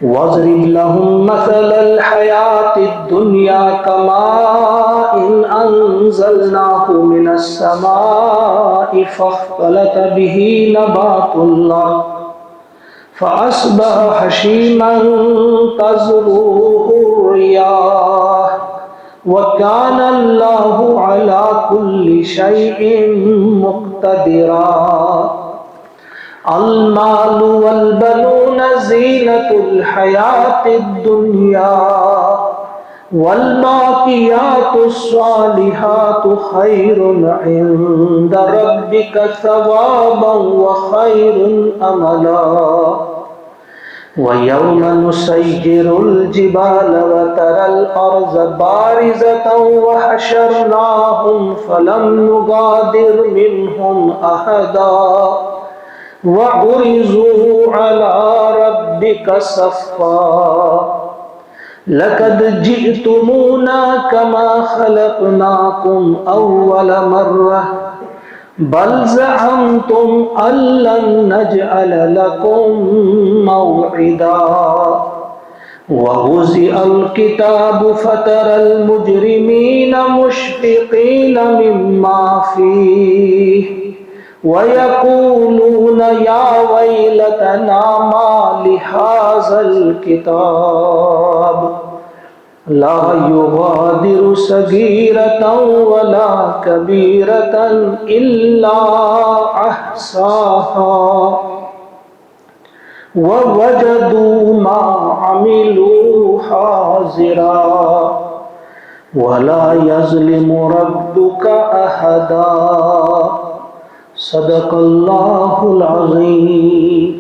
वज़रिब लहुम मसलल हयातिद दुनिया कमाइन अंज़लनाहु मिनस समाई फ़ख्तलत बिही नबातुल अर्द फ़अस्बह हशीमन तज़रुहु रियाह वकाना अल्लाहु अला कुल्लि शैइन मुक़्तदिरा। अल-मालु वल-बनून ज़ीनतुल हयातिद दुनिया वल-बाक़ियातुस्सालिहातु ख़ैरुन इंद रब्बिका सवाबन व ख़ैरुन अमला। वयौम नुसय्यिरुल जिबाल व तरल अर्ज़ बारिज़तन व हशरनाहुम फलम नुगादिर मिनहुम अहदा व उरिज़ू अला रब्बिका सफ़्फ़ा लक़द जिअ्तुमूना कमा ख़लक़नाकुम अव्वल मर्रह बल ज़अम्तुम अल्लन नजअल लकुम मौइदा। ववुज़िअल किताबु फ़तरल मुजरिमीन मुश्फ़िक़ीन मिम्मा फ़ीह वयक़ूलून या वैलतना मा लिहाज़ल किताब ला युगादिरु सगीरतन वला कबीरतन इल्ला अहसाहा ववजदू मा अमिलू हाज़िरा वला यज़लिमु रब्बुका अहदा। सदक़ल्लाहुल अज़ीम।